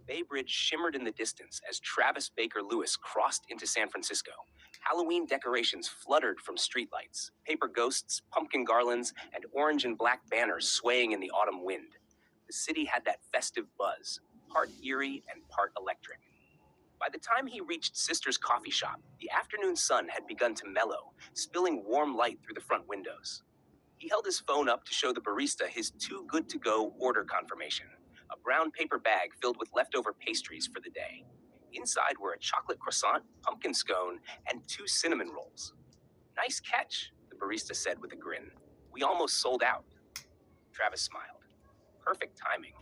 Bay Bridge shimmered in the distance as Travis Baker Lewis crossed into San Francisco. Halloween decorations fluttered from streetlights, paper ghosts, pumpkin garlands, and orange and black banners swaying in the autumn wind. The city had that festive buzz, part eerie and part electric. By the time he reached Sister's coffee shop, the afternoon sun had begun to mellow, spilling warm light through the front windows. He held his phone up to show the barista his too-good-to-go order confirmation, a brown paper bag filled with leftover pastries for the day. Inside were a chocolate croissant, pumpkin scone, and 2 cinnamon rolls. "Nice catch," the barista said with a grin. "We almost sold out." Travis smiled. Perfect timing.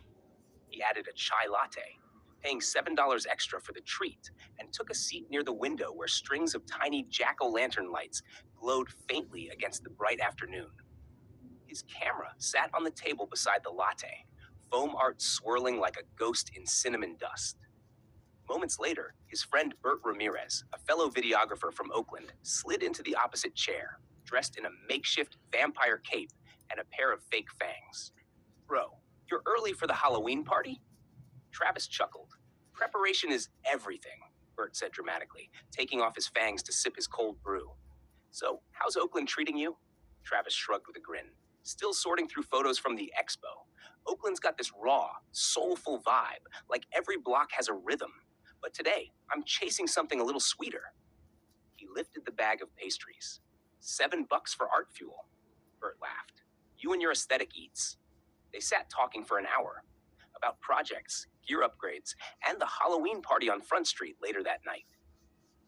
He added a chai latte, paying $7 extra for the treat, and took a seat near the window where strings of tiny jack-o'-lantern lights glowed faintly against the bright afternoon. His camera sat on the table beside the latte, foam art swirling like a ghost in cinnamon dust. Moments later, his friend Bert Ramirez, a fellow videographer from Oakland, slid into the opposite chair, dressed in a makeshift vampire cape and a pair of fake fangs. "Bro, you're early for the Halloween party?" Travis chuckled. "Preparation is everything," Bert said dramatically, taking off his fangs to sip his cold brew. "So, how's Oakland treating you?" Travis shrugged with a grin. "Still sorting through photos from the expo. Oakland's got this raw, soulful vibe, like every block has a rhythm. But today, I'm chasing something a little sweeter." He lifted the bag of pastries. $7 for art fuel. Bert laughed. "You and your aesthetic eats." They sat talking for an hour, about projects, gear upgrades, and the Halloween party on Front Street later that night.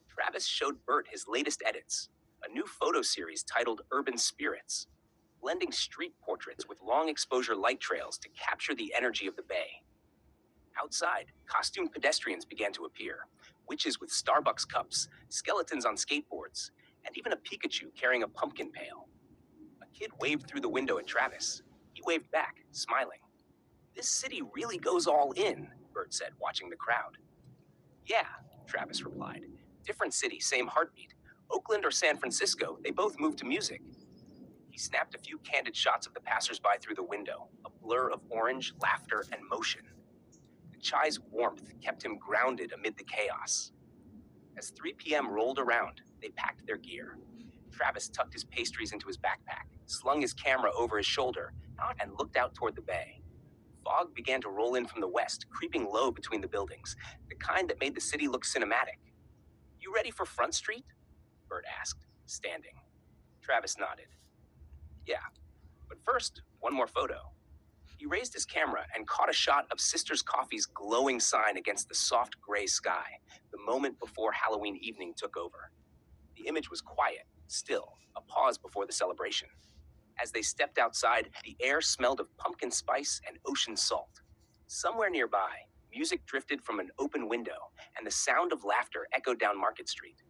Travis showed Bert his latest edits, a new photo series titled Urban Spirits, blending street portraits with long exposure light trails to capture the energy of the Bay. Outside, costumed pedestrians began to appear, witches with Starbucks cups, skeletons on skateboards, and even a Pikachu carrying a pumpkin pail. A kid waved through the window at Travis. He waved back, smiling. "This city really goes all in," Bert said, watching the crowd. "Yeah," Travis replied. "Different city, same heartbeat. Oakland or San Francisco, they both move to music." He snapped a few candid shots of the passersby through the window, a blur of orange, laughter, and motion. The chai's warmth kept him grounded amid the chaos. As 3 p.m. rolled around, they packed their gear. Travis tucked his pastries into his backpack, slung his camera over his shoulder, and looked out toward the bay. Fog began to roll in from the west, creeping low between the buildings, the kind that made the city look cinematic. "You ready for Front Street?" Bert asked, standing. Travis nodded. "Yeah, but first, one more photo." He raised his camera and caught a shot of Sister's Coffee's glowing sign against the soft gray sky, the moment before Halloween evening took over. The image was quiet, still, a pause before the celebration. As they stepped outside, the air smelled of pumpkin spice and ocean salt. Somewhere nearby, music drifted from an open window, and the sound of laughter echoed down Market Street.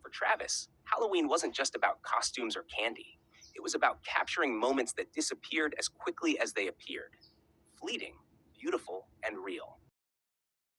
For Travis, Halloween wasn't just about costumes or candy. It was about capturing moments that disappeared as quickly as they appeared. Fleeting, beautiful, and real.